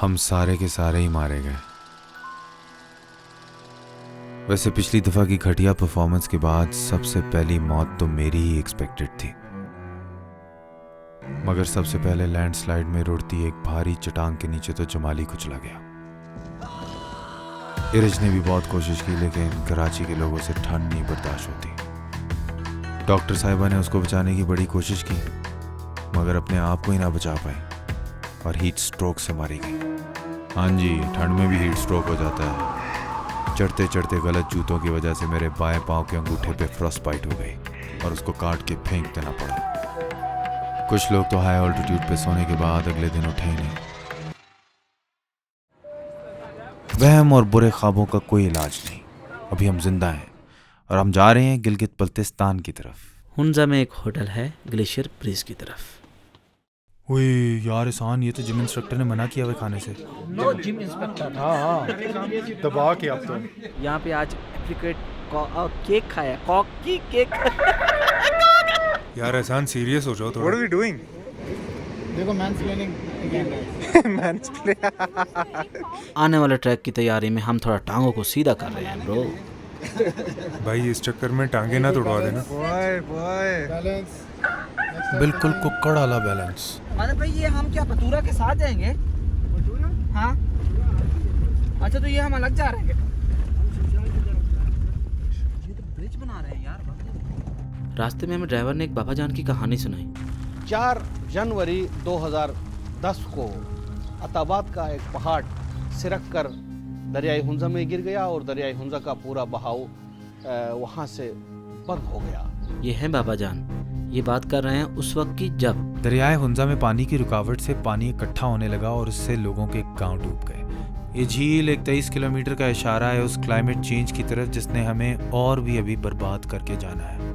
हम सारे के सारे ही मारे गए। वैसे पिछली दफा की घटिया परफॉर्मेंस के बाद सबसे पहली मौत तो मेरी ही एक्सपेक्टेड थी, मगर सबसे पहले लैंडस्लाइड में रुड़ती एक भारी चट्टान के नीचे तो जमाली कुचला गया। इरज ने भी बहुत कोशिश की, लेकिन कराची के लोगों से ठंड नहीं बर्दाश्त होती। डॉक्टर साहिबा ने उसको बचाने की बड़ी कोशिश की, मगर अपने आप को ही ना बचा पाई और हीट स्ट्रोक से मारी गई। हाँ जी, ठंड में भी हीट स्ट्रोक हो जाता है। चढ़ते चढ़ते गलत जूतों की वजह से मेरे बाएं पांव के अंगूठे पे फ्रॉस्ट बाइट हो गई और उसको काट के फेंक देना पड़ा। कुछ लोग तो हाई ऑल्टीट्यूड पे सोने के बाद अगले दिन उठे ही नहीं। वहम और बुरे ख्वाबों का कोई इलाज नहीं। अभी हम जिंदा हैं और हम जा रहे हैं गिलगित बल्तिस्तान की तरफ। हुंजा में एक होटल है, ग्लेशियर ब्रिज की तरफ। ओए यार एहसान, ये तो जिम इंस्ट्रक्टर ने मना किया हुआ खाने से। No gym inspector. हाँ दबा के अब तो यहाँ पे आज एप्रिकेट केक खाया, कॉकी केक। यार एहसान सीरियस हो जाओ थोड़ा। What are we doing? देखो मैंसप्लेनिंग आने वाले ट्रैक की तैयारी में हम थोड़ा टांगों को सीधा कर रहे हैं ब्रो। भाई इस चक्कर में टांगे ना तोड़वा देना। बॉय बैलेंस बिल्कुल कुक्कड़ वाला बैलेंस। अरे भाई ये हम क्या बतूरा के साथ जाएंगे? हाँ अच्छा, तो ये हम अलग जा रहे हैं। ये तो ब्रिज बना रहे हैं यार। रास्ते में हमें ड्राइवर ने एक बाबा जान की कहानी सुनाई। 4 जनवरी 2010 को अताबाद का एक पहाड़ सिरक कर दरियाई हुंजा में गिर गया और दरियाई हुंजा का पूरा बहाव वहाँ से बंद हो गया। ये है बाबा जान। ये बात कर रहे हैं उस वक्त की जब दरियाए हुंजा में पानी की रुकावट से पानी इकट्ठा होने लगा और उससे लोगों के गांव डूब गए। ये झील एक 23 किलोमीटर का इशारा है उस क्लाइमेट चेंज की तरफ जिसने हमें और भी अभी बर्बाद करके जाना है।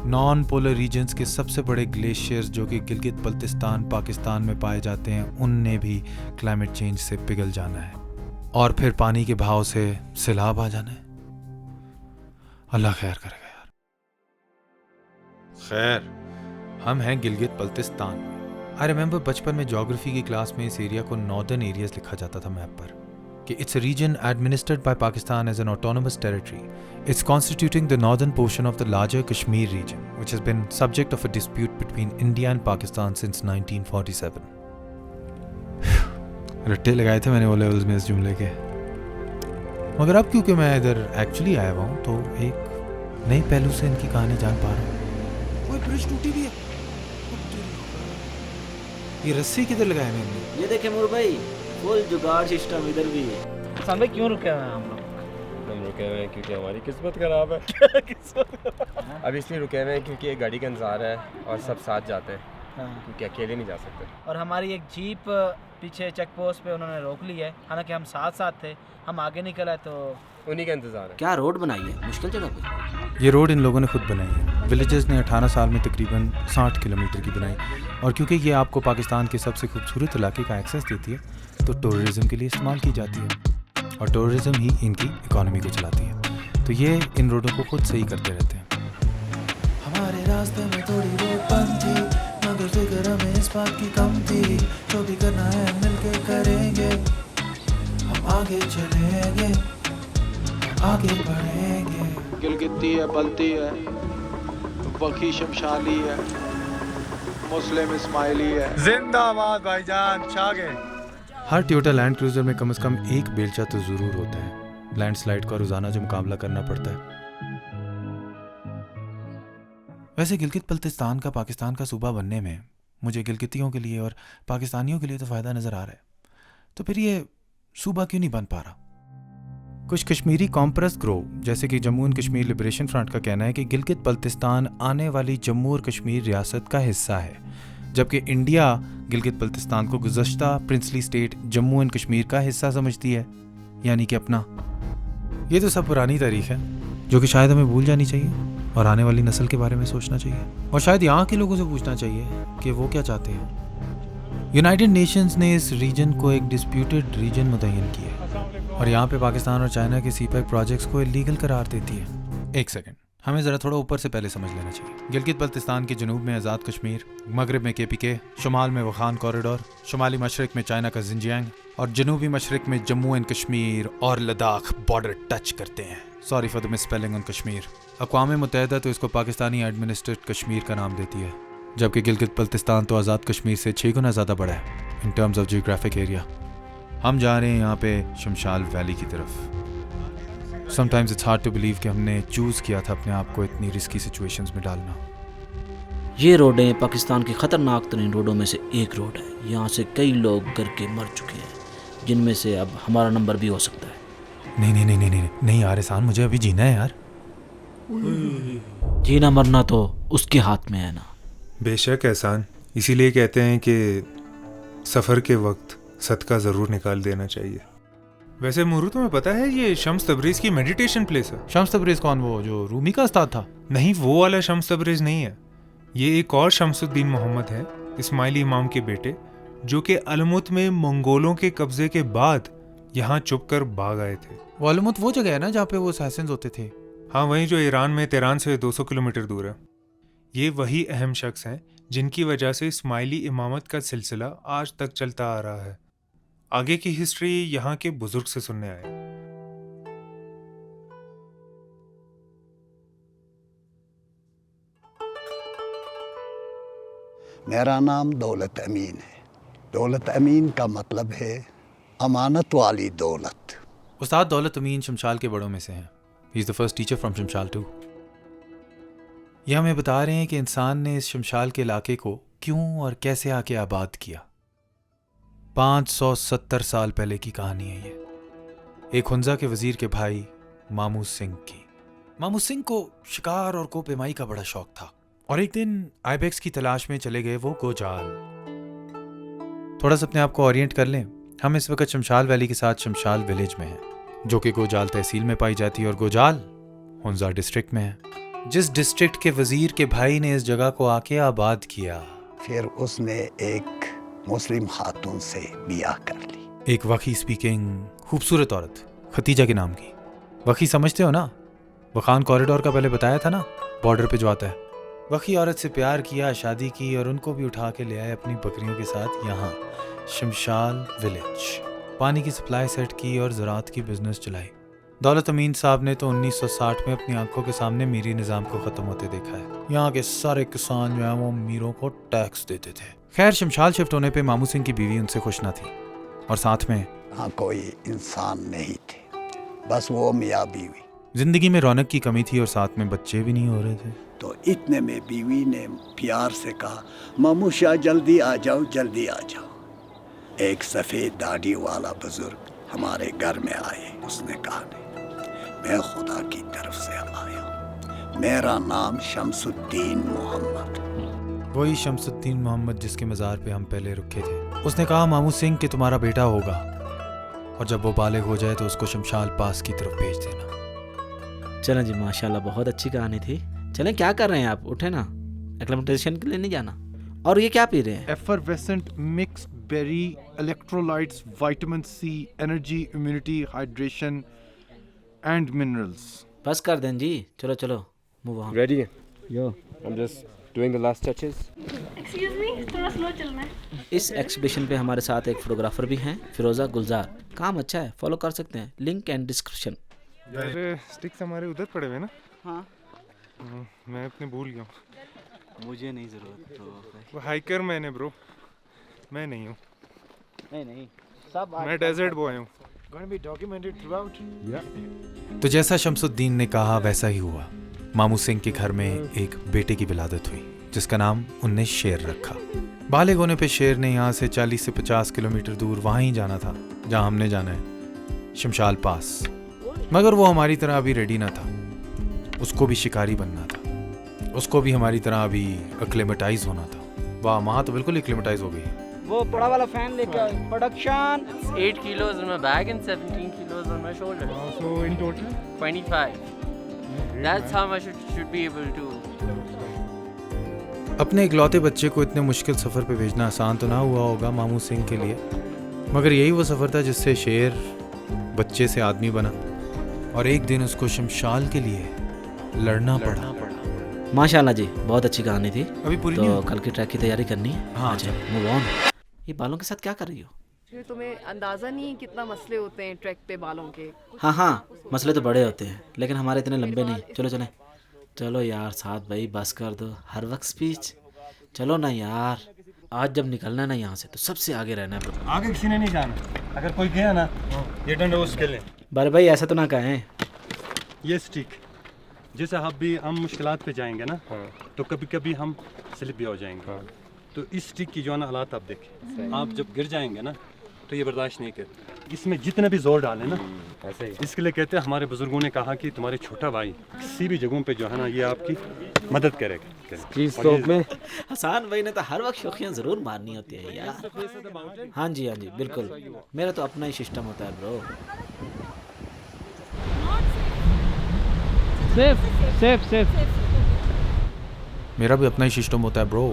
नॉन पोलर रीजन्स के सबसे बड़े ग्लेशियर्स जो कि गिलगित बल्तिस्तान पाकिस्तान में पाए जाते हैं, उनने भी क्लाइमेट चेंज से पिघल जाना है और फिर पानी के बहाव से सैलाब आ जाना है। अल्लाह खैर करेगा यार। खैर, हम हैं गिलगित बल्तिस्तान में। आई रिमेंबर बचपन में ज्योग्राफी की क्लास में इस एरिया को नॉर्दर्न एरियाज लिखा जाता था मैप पर कि it's a region administered by Pakistan as an autonomous territory. It's constituting the northern portion of the larger Kashmir region, which has been subject of a dispute between India and Pakistan since 1947. Ratte लगाए थे मैंने वो levels में इस जुमले के, मगर अब क्योंकि मैं इधर एक्चुअली आया हुआ हूँ तो एक नई पहलू से इनकी कहानी जान पा रहा हूँ। कोई ब्रिज टूटी भी है। ये रस्सी किधर लगाया मैंने? ये देखे मोर भाई, फुल जुगाड़ सिस्टम इधर भी है। सामने क्यों रुके हुए हैं हम लोग? हम रुके हुए हैं क्योंकि हमारी किस्मत खराब है। अब इसलिए रुके हुए हैं क्योंकि एक गाड़ी का इंतजार है और सब साथ जाते हैं, क्योंकि अकेले नहीं जा सकते। और हमारी एक जीप पीछे चेक पोस्ट पे उन्होंने रोक ली है। हालांकि हम साथ साथ थे, हम आगे निकल आए तो उन्हीं का इंतजार है। क्या रोड बनाई है मुश्किल जगह पे। ये रोड इन लोगों ने खुद बनाई है। विलेजर्स ने 18 साल में तकरीबन 60 किलोमीटर की बनाई, और क्योंकि ये आपको पाकिस्तान के सबसे खूबसूरत इलाके का एक्सेस देती है तो टूरिज्म के लिए इस्तेमाल की जाती है और टूरिज्म ही इनकी इकोनॉमी को चलाती है। तो ये इन रोडों को खुद सही करते रहते हैं। हमारे रास्ते में थोड़ी रोड बंद थी, मगर फिक्र हमें इस बात की कम थी, जो भी करना है मिलके करेंगे, हम आगे चलेंगे, आगे बढ़ेंगे। गिलगिती है, बल्ती है, वकी शमशाली है, मुस्लिम इस्माइली है। जिंदाबाद भाईजान, छा गए। हर टोयोटा लैंड क्रूजर में कम से कम एक बेलचा तो ज़रूर होता है। लैंडस्लाइड का रोज़ाना जो मुकाबला करना पड़ता है। वैसे गिलगित बल्तिस्तान का पाकिस्तान का सूबा बनने में मुझे गिलगितियों के लिए और पाकिस्तानियों के लिए तो फ़ायदा नज़र आ रहा है, तो फिर ये सूबा क्यों नहीं बन पा रहा? कुछ कश्मीरी कॉम्प्रेस ग्रो जैसे कि Jammu and Kashmir liberation front का कहना है कि गिलगित बल्तिस्तान आने वाली जम्मू और कश्मीर रियासत का हिस्सा है, जबकि इंडिया गिलगित बल्तिस्तान को गुज़श्ता princely state Jammu and Kashmir का हिस्सा समझती है, यानी कि अपना। ये तो सब पुरानी तारीख है जो कि शायद हमें भूल जानी चाहिए और आने वाली नस्ल के बारे में सोचना चाहिए, और शायद यहाँ के लोगों से पूछना चाहिए कि वो क्या चाहते हैं। यूनाइटेड नेशंस ने इस रीजन को एक डिस्प्यूटेड रीजन मुतय्यन किया है और यहाँ पे पाकिस्तान और चाइना के सीपैक प्रोजेक्ट्स को इलीगल करार देती है। एक सेकंड, हमें ज़रा थोड़ा ऊपर से पहले समझ लेना चाहिए। गिलगित बल्तिस्तान के जनूब में आज़ाद कश्मीर, मगरब में KPK, शुमाल में वखान कॉरिडोर, शुमाली मशरक में चाइना का जिनजियांग और जनूबी मशरिक में जम्मू एंड कश्मीर और लद्दाख बॉर्डर टच करते हैं। Sorry for the miss spelling on Kashmir. अक़वाम मुत्तहिदा तो इसको पाकिस्तानी एडमिनिस्ट्रेट कश्मीर का नाम देती है, जबकि गिलगित बल्तिस्तान तो आज़ाद कश्मीर से 6 गुना ज़्यादा बड़ा है in terms of geographic area. हम जा रहे हैं यहाँ पे शमशाल वैली की तरफ। Sometimes it's hard to believe कि हमने चूज़ किया था अपने आप को इतनी रिस्की सिचुएशंस में डालना। ये रोडें पाकिस्तान की ख़तरनाक तरीन रोडों में से एक रोड है। यहाँ से कई लोग गर के मर चुके हैं, जिनमें से अब हमारा नंबर भी हो सकता है। नहीं यार एहसान, मुझे अभी जीना है यार। जीना मरना तो उसके हाथ में है ना। बेशक एहसान, इसीलिए कहते हैं कि सफ़र के वक्त सदका ज़रूर निकाल देना चाहिए। वैसे मुरू तुम्हें पता है ये शम्स तबरेज़ की मेडिटेशन प्लेस है। शम्स तबरेज़ कौन, वो जो रूमी का उस्ताद था? नहीं, वो वाला शम्स तबरेज़ नहीं है। ये एक और शम्सुद्दीन मोहम्मद है, इस्माइली इमाम के बेटे, जो कि अलमुत में मंगोलों के कब्जे के बाद यहाँ चुप कर भाग आए थे। वो अलमुत वो जगह है ना जहाँ पे वो असैसिन्स होते थे? हाँ, वहीं जो ईरान में तेहरान से 200 किलोमीटर दूर है। ये वही अहम शख्स हैं जिनकी वजह से इस्माइली इमामत का सिलसिला आज तक चलता आ रहा है। आगे की हिस्ट्री यहाँ के बुजुर्ग से सुनने आए। मेरा नाम दौलत अमीन है। दौलत अमीन का मतलब है अमानत वाली दौलत। उस्ताद दौलत अमीन शमशाल के बड़ों में से हैं। He is the first teacher from Shimshal too. ये हमें बता रहे हैं कि इंसान ने इस शमशाल के इलाके को क्यों और कैसे आके आबाद किया। 570 साल पहले की कहानी है ये। एक हुंजा के वजीर के भाई मामू सिंह की। मामू सिंह को शिकार और कोपेमाई का बड़ा शौक था और एक दिन आइबेक्स की तलाश में चले गए वो गोजाल। थोड़ा सा अपने आप को ओरिएंट कर लें, हम इस वक्त शमशाल वैली के साथ शमशाल विलेज में हैं, जो कि गोजाल तहसील में पाई जाती है और गोजाल हुंजा डिस्ट्रिक्ट में है। जिस डिस्ट्रिक्ट के वजीर के भाई ने इस जगह को आके आबाद किया, फिर उसने एक मुस्लिम खातून से बियाह कर ली। एक वकी स्पीकिंग खूबसूरत औरत, खतीजा के नाम की। वकी समझते हो ना, वखान कॉरिडोर का पहले बताया था ना, बॉर्डर पे जो आता है। वकी औरत से प्यार किया, शादी की और उनको भी उठा के ले आए अपनी बकरियों के साथ यहाँ शमशाल विलेज। पानी की सप्लाई सेट की और ज़राअत की बिजनेस चलाई। दौलत अमीन साहब ने तो 1960 में अपनी आंखों के सामने मीरी निज़ाम को ख़त्म होते देखा है। यहाँ के सारे किसान जो हैं वो मीरों को टैक्स देते थे। खैर, शमशाल शिफ्ट होने पे मामू सिंह की बीवी उनसे खुश ना थी और साथ में यहाँ कोई इंसान नहीं थे, बस वो मियाँ बीवी। जिंदगी में रौनक की कमी थी और साथ में बच्चे भी नहीं हो रहे थे। तो इतने में बीवी ने प्यार से कहा, मामू शाह जल्दी आ जाओ, जल्दी आ जाओ। एक सफ़ेद दाढ़ी वाला बुजुर्ग हमारे घर में आए। उसने कहा, नहीं, मैं खुदा की तरफ से आया, मेरा नाम शमसुद्दीन मोहम्मद। वही शमसुद्दीन मोहम्मद जिसके मज़ार पे हम पहले रुके थे। उसने कहा, मामू सिंह कि तुम्हारा बेटा होगा और जब वो बालिग हो जाए तो उसको शमशाल पास की तरफ भेज देना। चलें जी, माशाल्लाह बहुत अच्छी कहानी थी। चलें, क्या कर रहे हैं आप? उठे ना, एक्लेमेंटेशन के लिए नहीं जाना। और ये क्या पी रहे हैं? Effervescent mix berry electrolytes, vitamin C, energy, immunity, hydration and minerals. बस कर दें जी, चलो चलो मूव ऑन। रेडी है? Yo, I am just doing the last touches. Excuse me, थोड़ा स्लो चलना है। इस एक्सिबिशन पे हमारे साथ एक फोटोग्राफर भी हैं, फिरोजा गुलजार। काम अच्छा है, फॉलो कर सकते हैं, लिंक एंड डिस्क्रिप्शन। यार स्टिक्स हमारे उधर पड़े हुए ना। हाँ, मैं अपने भूल गया हूँ। मुझे नहीं ज़रूरत। तो वो हाइकर मैंने ब्रो, मैं नहीं हूँ। नहीं सब मैं डेजर्ट बॉय हूँ। तो जैसा शमसुद्दीन ने कहा वैसा ही हुआ। मामू सिंह के घर में एक बेटे की विलादत हुई जिसका नाम उनने शेर रखा। बालिग होने पे शेर ने यहाँ से 40 से 50 किलोमीटर दूर वहाँ ही जाना था जहाँ हमने जाना है, शमशाल पास। मगर वो हमारी तरह अभी रेडी ना था। उसको भी शिकारी बनना था, उसको भी हमारी तरह अभी एक्लेमेटाइज होना था। वाह, वहाँ तो बिल्कुल एक्लेमेटाइज हो गई। वो बड़ा वाला फैन लेके आओ। Production 8 kilos in my bag and 17 kilos on my shoulder. So in total 25. That's how much it should be able to. अपने इकलौते बच्चे को इतने मुश्किल सफ़र पे भेजना आसान तो ना हुआ होगा मामू सिंह के लिए, मगर यही वो सफ़र था जिससे शेर बच्चे से आदमी बना और एक दिन उसको शमशाल के लिए लड़ना पड़ा। माशाल्लाह जी, बहुत अच्छी कहानी थी। अभी पूरी तो नहीं हुई। कल की ट्रैक की तैयारी करनी है। हाँ, अच्छा, मूव ऑन। ये बालों के साथ क्या कर रही हो? फिर तुम्हें अंदाज़ा नहीं कितना मसले होते हैं ट्रैक पे बालों के? हाँ हाँ, मसले तो बड़े होते हैं, लेकिन हमारे इतने लंबे नहीं। चलो चलें। चलो यार साथ भाई, बस कर दो हर वक्त स्पीच। चलो ना यार, आज जब निकलना है ना यहाँ से तो सबसे आगे रहना है ब्रो। आगे किसी ने नहीं जाना, अगर कोई गया ना ये डंडा उसके लिए। बारे भाई ऐसा तो ना कहें। ये स्टिक जैसे हम मुश्किलात पे जाएंगे ना तो कभी कभी हम स्लिप भी हो जाएंगे। तो इस स्टिक की जो है ना हालात आप देखें, आप जब गिर जाएंगे ना तो ये बर्दाश्त नहीं करते। इसमें जितने भी जोर डालें ना ऐसे ही। इसके लिए कहते हैं, हमारे बुजुर्गों ने कहा कि तुम्हारे छोटा भाई किसी भी जगहों पे जो है ना ये आपकी मदद करेगा। में हसान भाई ने तो हर वक्त शौकियाँ ज़रूर मारनी होती है यार। हाँ जी बिल्कुल, मेरा तो अपना ही सिस्टम होता है ब्रो। सेफ। मेरा भी अपना ही सिस्टम होता है bro.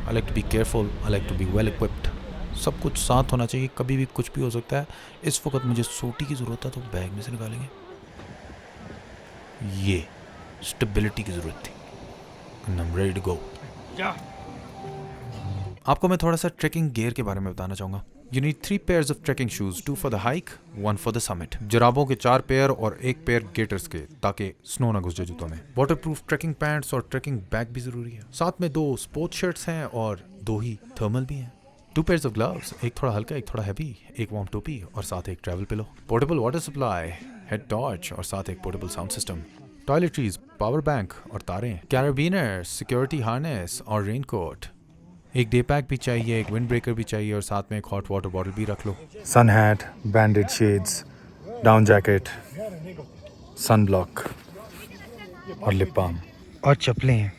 I like to be careful, I like to be well equipped. सब कुछ साथ होना चाहिए, कभी भी कुछ भी हो सकता है। इस वक्त मुझे सोटी की ज़रूरत है तो बैग में से निकालेंगे। ये स्टेबिलिटी की ज़रूरत थी। And I'm ready to go. आपको मैं थोड़ा सा ट्रैकिंग गियर के बारे में बताना चाहूँगा। You need 3 pairs of trekking shoes, 2 for the hike, 1 for the summit. जराबों के 4 पेयर और 1 पेयर गेटर्स के, ताकि स्नो ना घुस जाए जूतों में। वाटरप्रूफ ट्रैकिंग पैंट्स और ट्रैकिंग बैग भी ज़रूरी है। साथ में 2 स्पोर्ट्स शर्ट्स हैं और 2 ही थर्मल भी हैं। 2 pairs of gloves, एक थोड़ा हल्का एक थोड़ा हैवी, एक वार्म टोपी और साथ एक travel pillow. Portable water supply, head torch और साथ एक portable sound system. Toiletries, power bank और तारें, कैराबिनर, सिक्योरिटी हार्नेस और रेनकोट। एक डे पैक भी चाहिए, एक विंड ब्रेकर भी चाहिए और साथ में एक हॉट वाटर बॉटल भी रख लो। Sun hat, banded shades, down jacket, sun block और लिप बाम और चप्पलें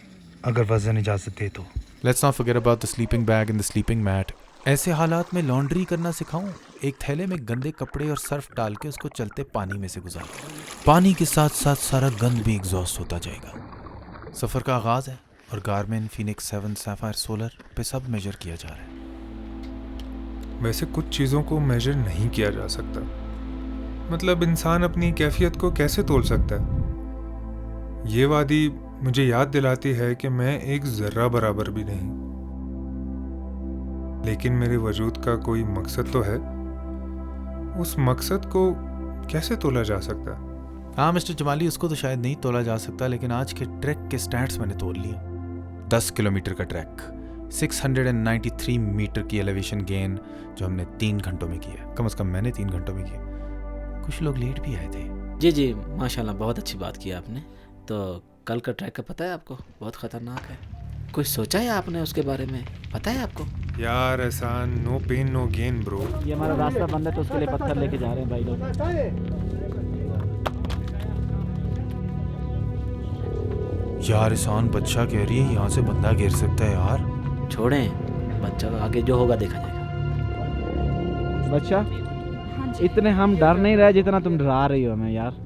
अगर वजन इजाजत दे तो। Let's not forget about the sleeping bag and the sleeping mat. ऐसे हालात में लॉन्ड्री करना सिखाऊं? एक थैले में गंदे कपड़े और सर्फ डाल के उसको चलते पानी में से गुजार। पानी के साथ साथ सारा गंद भी एग्जॉस्ट होता जाएगा। सफ़र का आगाज़ है और गारमिन फीनिक्स 7 सैफायर सोलर पे सब मेजर किया जा रहा है। वैसे कुछ चीज़ों को मेजर नहीं किया जा सकता। मतलब इंसान अपनी कैफियत को कैसे तोल सकता है? ये वादी मुझे याद दिलाती है कि मैं एक ज़र्रा बराबर भी नहीं, लेकिन मेरे वजूद का कोई मकसद तो है। उस मकसद को कैसे तोला जा सकता है? हाँ मिस्टर जमाली, उसको तो शायद नहीं तोला जा सकता, लेकिन आज के ट्रैक के स्टैट्स मैंने तोल लिया। 10 किलोमीटर का ट्रैक, 693 मीटर की एलिवेशन गेन जो हमने 3 घंटों में किया। कम से कम मैंने 3 घंटों में किया। कुछ लोग लेट भी आए थे। जी माशाल्लाह, बहुत अच्छी बात की आपने। तो कल का ट्रैक का पता है आपको? बहुत ख़तरनाक है। कुछ सोचा है आपने उसके बारे में? पता है आपको? यार Ehsan, no pain no gain bro. ये हमारा रास्ता बंद है तो उसके लिए पत्थर लेके जा रहे हैं भाई लोग। यार एहसान, बच्चा कह रही है यहाँ से बंदा गिर सकता है यार। छोड़ें, बच्चा का आगे जो होगा देखा जाएगा। बच्चा, इतने हम डर नहीं रहे जितना तुम डरा रही हो हमें यार।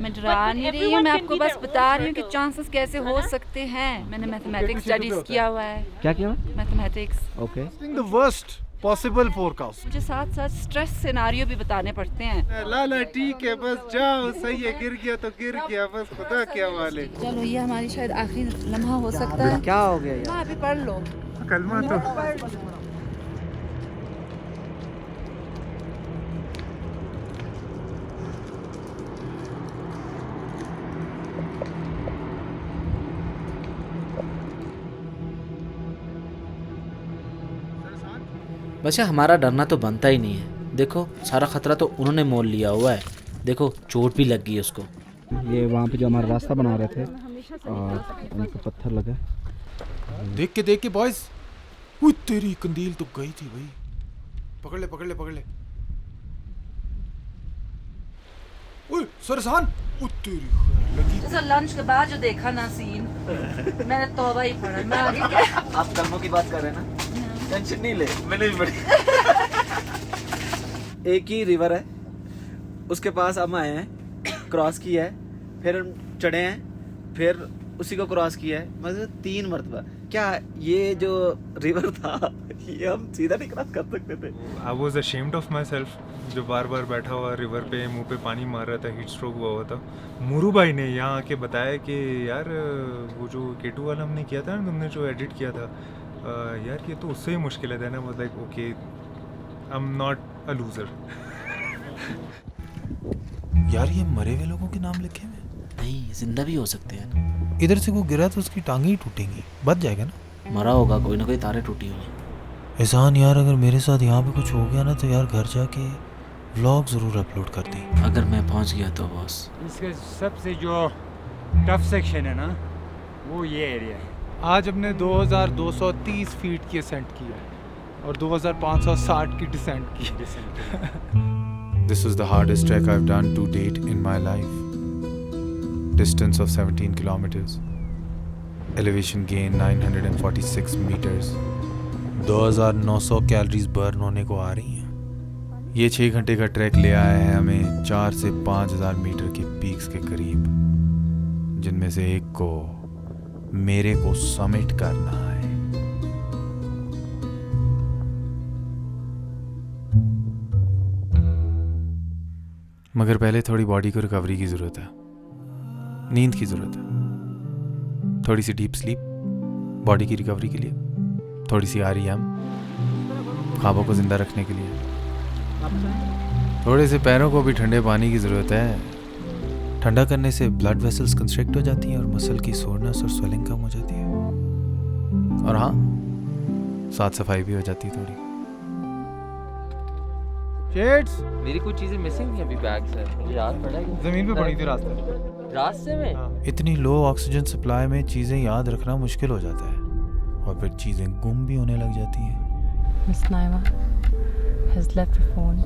मैं डरा नहीं रही हूँ, मैं आपको बस बता रही हूँ कि चांसेस कैसे हो सकते हैं। मैंने मैथमेटिक्स स्टडीज किया हुआ है। क्या किया? Mathematics. Okay. The worst possible forecast. मुझे साथ साथ स्ट्रेस सिनारियो भी बताने पड़ते हैं। लाला ठीक है, बस जाओ, सही है, गिर गया तो गिर गया, बस खुदा क्या वाले। चलो, ये हमारी शायद आखिरी लम्हा हो सकता है। क्या हो गया यार? अभी पढ़ लो कलमा तो। वैसे हमारा डरना तो बनता ही नहीं है। देखो, सारा खतरा तो उन्होंने मोल लिया हुआ है। देखो, चोट भी लग गई उसको। ये वहाँ पे जो हमारा रास्ता बना रहे थे और उनको पत्थर लगा। देख के बॉयज, तेरी कंदील तो गई थी भाई। पकड़ ले। ओए सरसान, तेरी लगी। तो लंच के बाद जो देखा ना सीन, मैंने तौबा ही पढ़ा। मैं आगे क्या? आप कर्मों की बात कर रहे हैं ना? टेंशन नहीं ले, मैंने भी पढ़ी। एक ही रिवर है, उसके पास हम आए हैं, क्रॉस किया है, फिर हम चढ़े हैं, फिर उसी को क्रॉस किया है। मतलब 3 मरतबा। क्या ये जो रिवर था ये हम सीधा नहीं क्रॉस कर सकते थे? I was ashamed of my self, जो बार बार बैठा हुआ रिवर पे मुंह पे पानी मार रहा था, हीट स्ट्रोक हुआ था। मुरू भाई ने यहाँ आके बताया कि यार वो जो K2 वाला हमने किया था ना, तुमने जो एडिट किया था, यार ये तो उससे ही मुश्किल है ना। मतलब okay, I am not a loser. यार ये मरे हुए लोगों के नाम लिखे हुए नहीं, जिंदा भी हो सकते हैं। इधर से वो गिरा तो उसकी टांगे ही टूटेंगी, बच जाएगा ना। मरा होगा, कोई ना कोई तारे टूटी होगी। एहसान यार, अगर मेरे साथ यहाँ पे कुछ हो गया ना तो यार घर जाके व्लॉग ज़रूर अपलोड कर दें। अगर मैं पहुँच गया तो बॉस। इसका सबसे जो टफ सेक्शन है ना, वो ये एरिया है। आज हमने 2230 फीट की असेंट की है और 2560 की डिसेंट की। This is the hardest trek I've done to date in my life. Distance of 17 kilometers. Elevation gain 946 meters. 2900 calories burn होने को आ रही हैं। ये 6 घंटे का ट्रैक ले आया है हमें 4 से 5000 मीटर के पीक्स के करीब, जिनमें से एक को मेरे को समिट करना है। मगर पहले थोड़ी बॉडी को रिकवरी की ज़रूरत है, नींद की ज़रूरत है, थोड़ी सी डीप स्लीप बॉडी की रिकवरी के लिए, थोड़ी सी REM ख्वाबों को ज़िंदा रखने के लिए, थोड़े से पैरों को भी ठंडे पानी की ज़रूरत है। ठंडा करने से ब्लड वेसल्स कंस्ट्रिक्ट हो जाती हैं और मसल की सोरनेस और स्वेलिंग कम हो जाती है, और हाँ साफ सफाई भी हो जाती है थोड़ी। शेड्स मेरी कुछ चीजें मिसिंग थी अभी बैग से, मुझे याद पड़ा है जमीन पे पड़ी थी रास्ते में। इतनी लो ऑक्सीजन सप्लाई में चीज़ें याद रखना मुश्किल हो जाता है और फिर चीज़ें गुम भी होने लग जाती हैं। Miss Naima has left her phone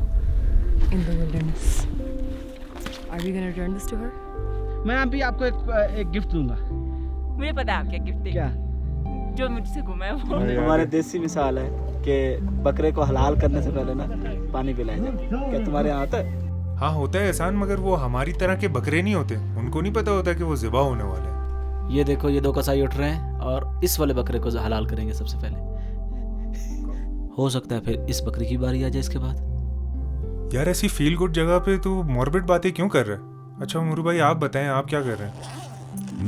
in the wilderness. Are we gonna return this to her? मैं अभी आपको एक गिफ्ट दूंगा। मुझे पता है आप क्या गिफ्ट देंगे। क्या? जो मुझसे गुमा है वो। हमारे देसी मिसाल है कि बकरे को हलाल करने से पहले ना पानी पिलाया जाए। क्या तुम्हारे यहाँ होता है? हाँ होता है एहसान, मगर वो हमारी तरह के बकरे नहीं होते, उनको नहीं पता होता कि वो ज़िबा होने वाले हैं। ये देखो, ये 2 कसाई उठ रहे हैं और इस वाले बकरे को हलाल करेंगे सबसे पहले। हो सकता है फिर इस बकरी की बारी आ जाए इसके बाद। यार ऐसी फील गुड जगह पे तू मॉर्बिड बातें क्यों कर रहा है? अच्छा मुरू भाई आप बताएं, आप क्या कर रहे हैं?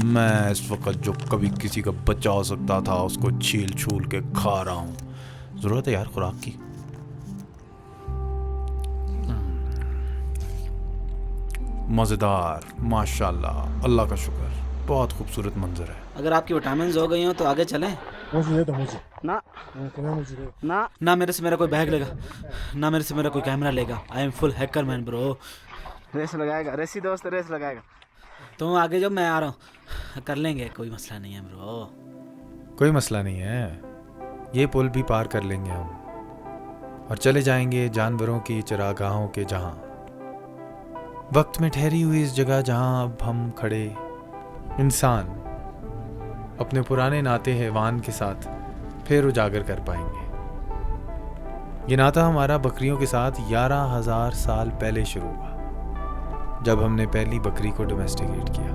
मैं इस वक्त जो कभी किसी का बचा हो सकता था उसको छील छूल के खा रहा हूँ। ज़रूरत है यार खुराक की। मज़ेदार, माशाल्लाह, अल्लाह का शुक्र, बहुत खूबसूरत मंजर है। अगर आपकी विटामिन हो गई हो तो आगे चलें। मुझे ना ना ना मेरे से मेरा कोई बैग लेगा, ना मेरे से मेरा कोई कैमरा लेगा। I am full hacker man bro. Race लगाएगा, रेसी दोस्त रेस लगाएगा। तुम आगे जाओ, मैं आ रहा हूँ, कर लेंगे, कोई मसला नहीं है ब्रो। कोई मसला नहीं है, ये पुल भी पार कर लेंगे हम और चले जाएंगे जानवरों की चरागाहों के जहाँ, वक्त में ठहरी हुई इस जगह जहाँ अब हम खड़े इंसान अपने पुराने नाते हैवान के साथ फिर उजागर कर पाएंगे। ये नाता हमारा बकरियों के साथ 11,000 साल पहले शुरू हुआ, जब हमने पहली बकरी को डोमेस्टिकेट किया।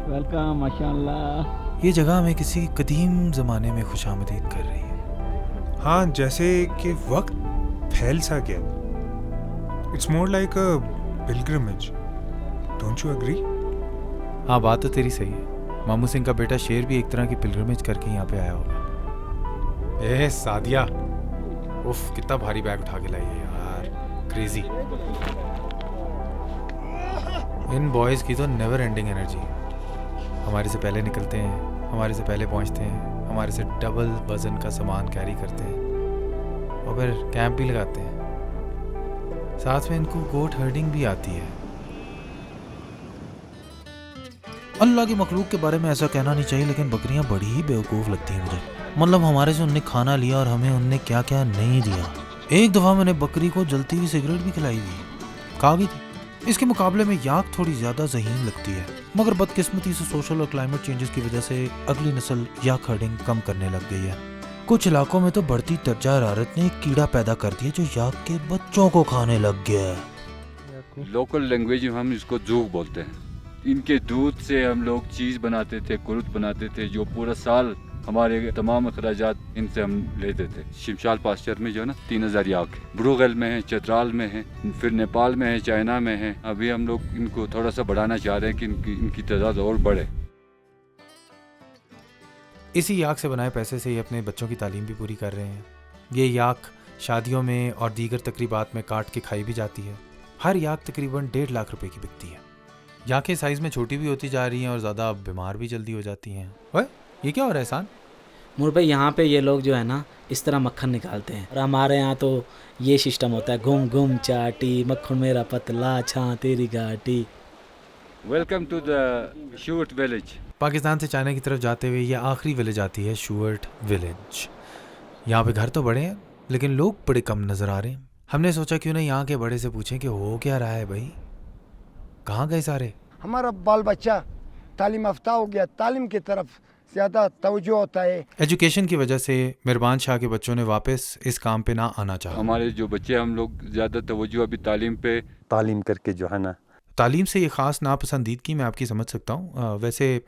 वेलकम, माशाल्लाह। ये जगह हमें किसी कदीम ज़माने में खुशामदीद कर रही है। हाँ, जैसे कि वक्त फैल सा गया। It's more like a pilgrimage, don't you agree? हाँ बात तो तेरी सही है। मामू सिंह का बेटा शेर भी एक तरह की पिलग्रिमेज करके यहाँ पे आया होगा। ए सादिया, उफ कितना भारी बैग उठा के लाई है यार, क्रेजी। इन बॉयज़ की तो नेवर एंडिंग एनर्जी है। हमारे से पहले निकलते हैं, हमारे से पहले पहुँचते हैं, हमारे से डबल वजन का सामान कैरी करते हैं और फिर कैंप भी लगाते हैं। साथ में इनको गोट हर्डिंग भी आती है। अल्लाह की मखलूक के बारे में ऐसा कहना नहीं चाहिए, लेकिन बकरियां बड़ी ही बेवकूफ़ लगती हैं मुझे। मतलब हमारे से उनने खाना लिया और हमें उनने क्या क्या नहीं दिया। एक दफ़ा मैंने बकरी को जलती हुई सिगरेट भी खिलाई थी, खा गई थी। इसके मुकाबले में याक थोड़ी ज़्यादा ज़हीन लगती है, मगर बदकिस्मती से सोशल और क्लाइमेट चेंजेस की वजह से अगली नस्ल याक हर्डिंग कम करने लग गई है। कुछ इलाकों में तो बढ़ती दर्जा हरारत ने एक कीड़ा पैदा कर दिया जो याक के बच्चों को खाने लग गया है। लोकल लैंग्वेज में हम इसको जूग बोलते हैं। इनके दूध से हम लोग चीज़ बनाते थे, कुरुत बनाते थे, जो पूरा साल हमारे तमाम अखराजात इनसे हम लेते थे। शिमशाल पास्चर में जो है ना 3000 याक है, बुरुगल में है, चतराल में है, फिर नेपाल में है, चाइना में है। अभी हम लोग इनको थोड़ा सा बढ़ाना चाह रहे हैं कि इनकी तादाद और बढ़े। इसी याक से बनाए पैसे से ही अपने बच्चों की तालीम भी पूरी कर रहे हैं। ये याक शादियों में और दीगर तकरीबात में काट के खाई भी जाती है। हर याक तकरीबन 1.5 लाख रुपए की बिकती है। याकें साइज़ में छोटी भी होती जा रही हैं और ज़्यादा बीमार भी जल्दी हो जाती हैं। ओए ये क्या हो रहा है एहसान? मूर भाई यहाँ पे ये लोग जो है ना इस तरह मक्खन निकालते हैं, और हमारे यहाँ तो ये सिस्टम होता है घूम घूम चाटी, मक्खन मेरा पतला छां तेरी घाटी। Welcome to the shoot village. Pakistan से चाइना की तरफ जाते हुए ये आखिरी विलेज आती है, शूअर्ट विलेज। यहाँ पे घर तो बड़े हैं लेकिन लोग बड़े कम नज़र आ रहे हैं। हमने सोचा क्यों ना यहाँ के बड़े से पूछें कि हो क्या रहा है भाई, कहाँ गए सारे? हमारा बाल बच्चा तालीम याफ्ता हो गया, तालीम की तरफ ज़्यादा तवज्जो होता है। एजुकेशन की वजह से मिरबान शाह के बच्चों ने वापस इस काम पे ना आना चाहा। हमारे जो बच्चे हम लोग ज़्यादा तवज्जो अभी तालीम करके जो है ना, तालीम से ये ख़ास नापसंदीदगी मैं आपकी समझ सकता हूँ। वैसे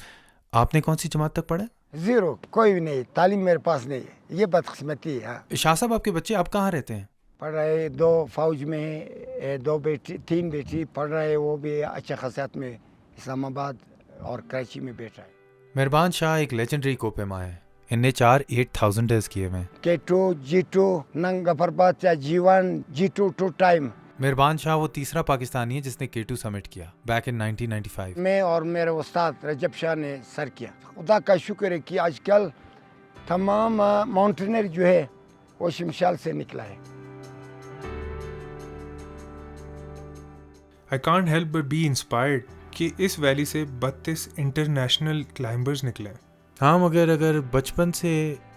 आपने कौन सी जमात तक पढ़ा? 0, कोई भी नहीं, तालीम मेरे पास नहीं है, ये बदकिस्मती है। शाह साहब आपके बच्चे आप कहाँ रहते हैं? पढ़ रहे, 2 फौज में, 2 बेटी 3 बेटी पढ़ रहे, वो भी अच्छा खासियत में इस्लामाबाद और कराची में बैठा है। मिरबान शाह एक लेजेंडरी कोपेमा है। इनने 8,000 डेज किए हुए हैं। K2, G2, नंग गफरबाद, G1, G2 2 टाइम। मिरबान शाह वो तीसरा पाकिस्तानी है जिसने K2 समिट किया बैक इन 1995। मैं और मेरे उस्ताद रजब शाह ने सर किया। खुदा का शुक्र है कि आजकल तमाम माउंटेनर जो है वो शिमशाल से निकला है। I can't help but B inspired कि इस वैली से 32 इंटरनेशनल क्लाइंबर्स निकले। हाँ, मगर अगर बचपन से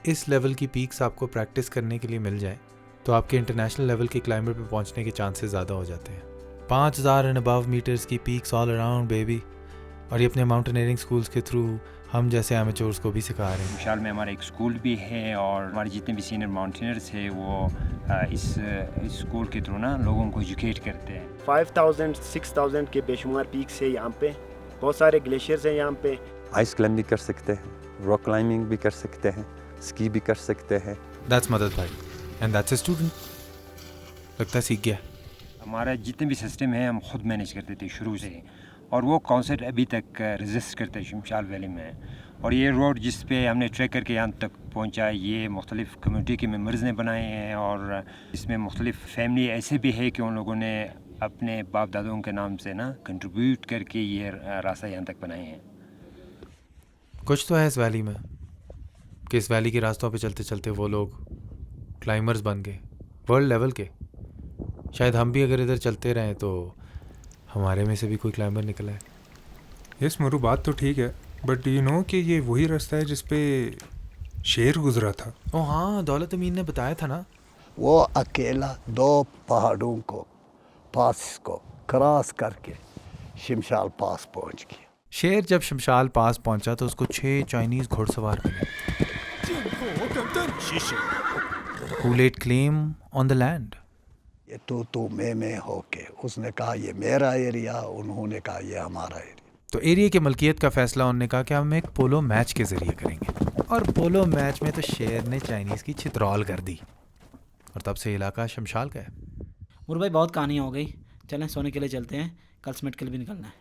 इस लेवल की पीक्स आपको प्रैक्टिस करने के लिए मिल जाए तो आपके इंटरनेशनल लेवल के क्लाइंबर पे पहुंचने के चांसेस ज़्यादा हो जाते हैं। 5000 एंड अबव मीटर्स की पीक्स ऑल अराउंड बेबी। और ये अपने माउंटेनियरिंग स्कूल्स के थ्रू हम जैसे एमेच्योर्स को भी सिखा रहे हैं। शिमशाल में हमारा एक स्कूल भी है और हमारे जितने भी सीनियर माउंटेनर्स हैं वो इस स्कूल के थ्रू ना लोगों को एजुकेट करते हैं। 5000 6000 के बेशुमार पीक्स है यहाँ पे, बहुत सारे ग्लेशियर्स हैं यहाँ पे। आइस क्लाइंबिंग कर सकते हैं, रॉक क्लाइंबिंग भी कर सकते हैं, स्की भी कर सकते हैं। दैट्स मदद भाई एंड दैट्स अ स्टूडेंट। लगता है सीख गया। हमारा जितने भी सिस्टम है हम खुद मैनेज करते थे शुरू से, और वो कॉन्सेप्ट अभी तक रेजिस्ट करते हैं शिमशाल वैली में। और ये रोड जिस पे हमने ट्रैक करके यहाँ तक पहुँचा, ये मुख्तलिफ कम्युनिटी के मेम्बर्स ने बनाए हैं, और इसमें मुख्तलिफ फैमिली ऐसे भी है कि उन लोगों ने अपने बाप दादों के नाम से ना कंट्रीब्यूट करके ये रास्ता यहाँ तक बनाए हैं। कुछ तो है इस वैली में कि इस वैली के रास्तों पे चलते चलते वो लोग क्लाइंबर्स बन गए वर्ल्ड लेवल के। शायद हम भी अगर इधर चलते रहें तो हमारे में से भी कोई क्लाइंबर निकला है। यस मरू, बात तो ठीक है, बट यू नो कि ये वही रास्ता है जिस पे शेर गुजरा था। ओ हाँ, दौलत अमीन ने बताया था ना। वो अकेला 2 पहाड़ों को पास को क्रॉस करके शिमशाल पास पहुंच गया। शेर जब शमशाल पास पहुंचा तो उसको 6 चाइनीज घुड़सवार मिले who laid claim on the land। ये तो मैं होके उसने कहा ये मेरा एरिया, उन्होंने कहा ये हमारा एरिया। तो एरिया के मलकियत का फैसला उन्होंने कहा कि हम एक पोलो मैच के जरिए करेंगे, और पोलो मैच में तो शेर ने चाइनीज की छितरौल कर दी, और तब से इलाका शमशाल का है। मुर भाई बहुत कहानी हो गई, चलें सोने के लिए चलते हैं, कल समेट के लिए भी निकलना है।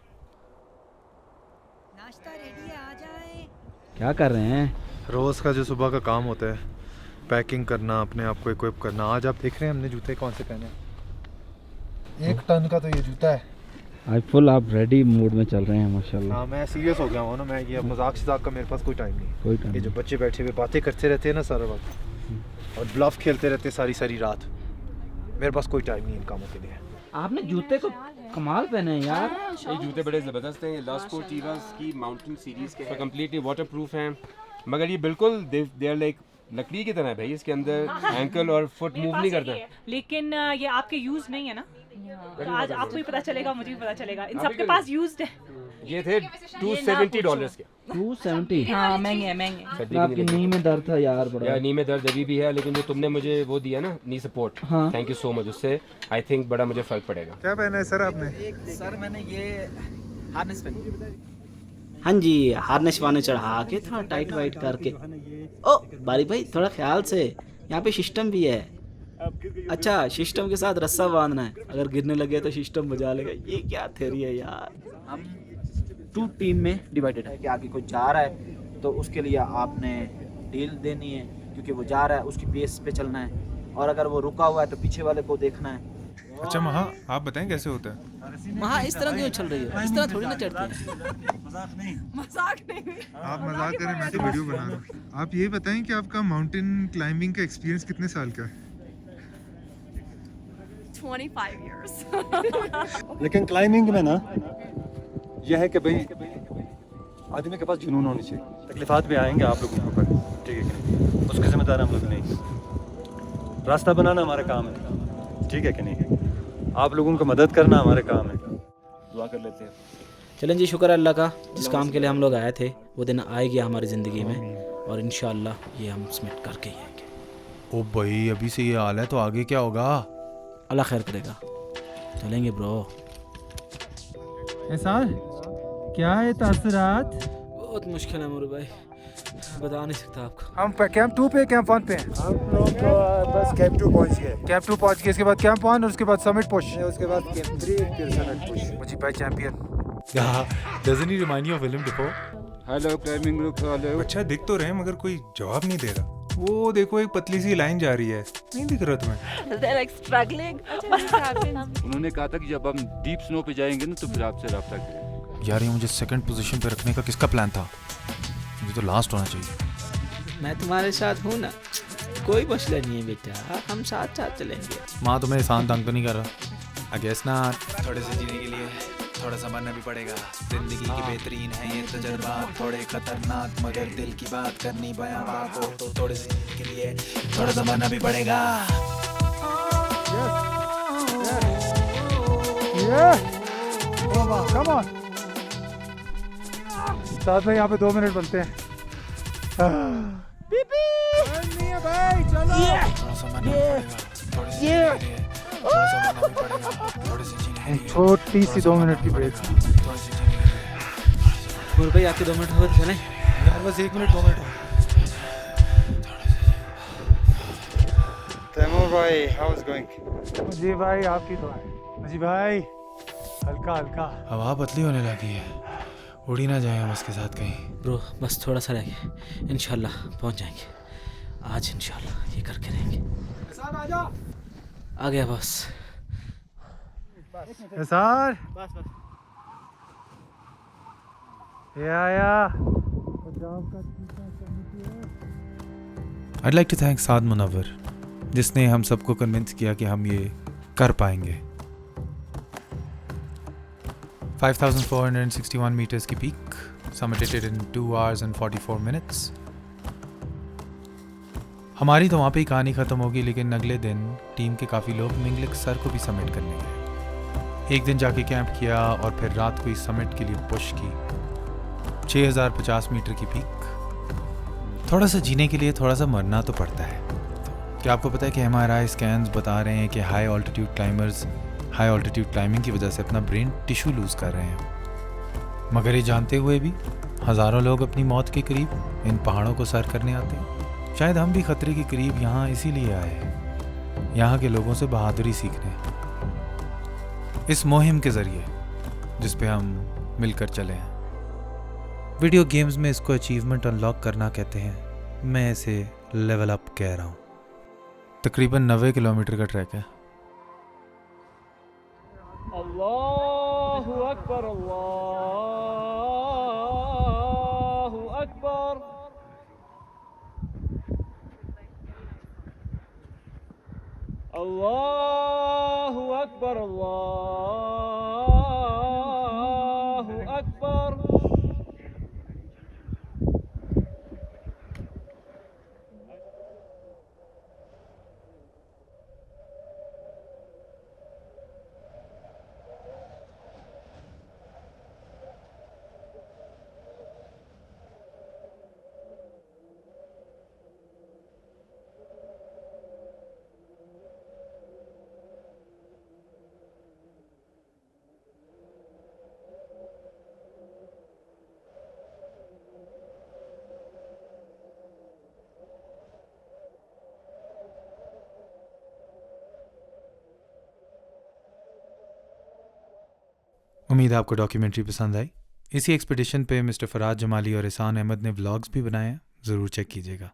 क्या कर रहे हैं? रोज़ का जो सुबह का काम होता है, पैकिंग करना, अपने आप को इक्विप करना। आज आप देख रहे हैं हमने जूते कौन से पहने हैं। 1 टन का तो ये जूता है। आज फुल आप रेडी मूड में चल रहे हैं माशाल्लाह। हाँ, मैं सीरियस हो गया हूँ ना, मैं ये मजाक का मेरे पास कोई टाइम नहीं। ये जो बच्चे बैठे हुए बातें करते रहते हैं ना सारा वक्त, और ब्लफ खेलते रहते सारी रात, मेरे पास कोई टाइम नहीं इन कामों के लिए। आपने जूते को कमाल पहने हैं यार। ये जूते बड़े ज़बरदस्त हैं। लास्को टीरास की माउंटेन सीरीज़ के हैं, कम्प्लीटली वाटरप्रूफ हैं, मगर ये बिल्कुल दे आर लाइक लकड़ी की तरह है भाई। इसके अंदर एंकल और फुट मूव नहीं करता। लेकिन ये आपके यूज नहीं है ना, तो आज आपको ही पता चलेगा, मुझे भी पता चलेगा। इन सबके पास यूज्ड है। ये थे $270 के। 270? हाँ, महंगे महंगे। आपकी नी में दर्द था यार बड़ा। यार नी में दर्द अभी भी है, लेकिन जो तुमने मुझे वो दिया ना knee support, thank you so much. उससे आई थिंक बड़ा मुझे फर्क पड़ेगा। क्या पहना है सर आपने? सर मैंने ये हार्नेस पहना। हाँ जी, हार्नेस वाने चढ़ा के थोड़ा टाइट वाइट करके। ओ बारीक भाई थोड़ा ख्याल से, यहाँ पे सिस्टम भी है। अच्छा, सिस्टम के साथ रस्सा बांधना है, अगर गिरने लगे तो सिस्टम बजा लेगा। ये क्या थ्योरी है यार। हम 2 टीम में डिवाइडेड है कि आगे कोई जा रहा है तो उसके लिए आपने डील देनी है, क्योंकि वो जा रहा है उसकी बेस पे चलना है। और अगर वो रुका हुआ है तो पीछे वाले को देखना है। अच्छा महा, आप बताएं कैसे होता है? वहाँ इस तरह क्यों चल रही है? इस तरह थोड़ी ना चढ़ती है। मजाक नहीं। आप मजाक करें, मैं तो वीडियो बना रहा हूँ। आप ये बताएं कि आपका माउंटेन क्लाइंबिंग का एक्सपीरियंस कितने साल का है? 25 years. लेकिन क्लाइंबिंग में ना यह है कि भाई आदमी के पास जुनून होनी चाहिए। तकलीफात भी आएंगे आप लोगों के ऊपर, ठीक है कि नहीं? उसके जिम्मेदार हम लोग नहीं। रास्ता बनाना हमारा काम है, ठीक है कि नहीं? आप लोगों को मदद करना हमारे काम है। दुआ कर लेते हैं। चलें जी, शुक्र है अल्लाह का, जिस काम के लिए हम लोग आए थे वो दिन आ गया हमारी ज़िंदगी में, और इंशाअल्लाह ये हम सबमिट करके ही आएंगे। ओ भाई, अभी से ये हाल है तो आगे क्या होगा? अल्लाह खैर करेगा। चलेंगे ब्रो। एहसान, क्या है तासुरात? बहुत मुश्किल है मोरू भाई, बता नहीं सकता आपको। हम कैंप 2 पे कैंप 1 पे हैं? हम लोग तो बस कैंप 2 पहुंच गए। कैंप 2 पहुंच गए, इसके बाद कैंप 1 और उसके बाद समिट पुश। उसके बाद कैंप 3 फिर समिट पुश। मुझे भाई champion. Doesn't he remind you of Willem Dafoe? Hello climbing group वाले। अच्छा दिख तो रहे मगर कोई जवाब नहीं दे रहा। वो देखो एक पतली सी लाइन जा रही है, नहीं दिख रहा तुम्हें? They're like struggling. उन्होंने कहा था कि जब हम डीप स्नो पे जाएंगे ना तो फिर आपसे रब्ता करेंगे। यार ये मुझे सेकंड पोजीशन पे रखने का किसका प्लान था? मुझे तो लास्ट होना चाहिए। मैं तुम्हारे साथ हूँ ना, कोई मसला नहीं है बेटा, हम साथ साथ चलेंगे। माँ तुम्हें एहसान तंग तो नहीं कर रहा? I guess not. थोड़े से जीने के लिए थोड़ा सा मरना भी पड़ेगा। जिंदगी की बेहतरीन है ये तजर्बा, थोड़े खतरनाक मगर दिल की बात करनी बयां बात हो, तो थोड़े से जीने के लिए थोड़ा सा मरना भी पड़ेगा। Come on. साथ में यहाँ पे 2 मिनट बनते हैं। भाई चलो। थोड़ा सा मरना भी पड़ेगा, थोड़े से जीने के लिए थोड़ा सा मरना भी पड़ेगा, थोड़े से जीने के लिए छोटी सी 2 मिनट की ब्रेक। मोरू भाई आपके 2 मिनट हो चले यार, बस 1 मिनट 2 मिनट। तैमूर भाई, हाउ इज गोइंग? जी भाई आपकी दुआ है। जी भाई हल्का हल्का। हवा पतली होने लगी है, उड़ी ना जाए हम इसके साथ कहीं। ब्रो बस थोड़ा सा रह गया, इंशाल्लाह पहुंच जाएंगे आज, इंशाल्लाह ये करके रहेंगे। आ गया बस। एहसान, ये आया। I'd like to thank साद मुनव्वर, जिसने हम सबको कन्विंस किया कि हम ये कर पाएंगे। 5,461 meters की peak, summited in 2 hours and 44 minutes। हमारी तो वहाँ पे ही कहानी ख़त्म होगी, लेकिन अगले दिन टीम के काफ़ी लोग मिंगलिक सर को भी समिट करने गए। एक दिन जाके कैंप किया और फिर रात को इस समिट के लिए पुश की। 6,050 मीटर की पीक। थोड़ा सा जीने के लिए थोड़ा सा मरना तो पड़ता है। क्या आपको पता है कि MRI स्कैन्स बता रहे हैं कि high altitude climbers high altitude climbing की वजह से अपना ब्रेन टिश्यू लूज़ कर रहे हैं। मगर ये जानते हुए भी हज़ारों लोग अपनी मौत के करीब इन पहाड़ों को सर करने आते हैं। शायद हम भी खतरे के करीब यहाँ इसीलिए आए हैं, यहाँ के लोगों से बहादुरी सीखने, इस मुहिम के ज़रिए जिस पे हम मिलकर चले हैं। वीडियो गेम्स में इसको अचीवमेंट अनलॉक करना कहते हैं, मैं इसे लेवल अप कह रहा हूँ। तकरीबन 90 किलोमीटर का ट्रैक है। अल्लाहु अकबर, अल्लाहु अकबर, अल्लाहु अकबर, अल्लाहु अकबर। उम्मीद है आपको डॉक्यूमेंट्री पसंद आई। इसी एक्सपीडिशन पे मिस्टर फराज जमाली और एहसान अहमद ने व्लॉग्स भी बनाए हैं, ज़रूर चेक कीजिएगा।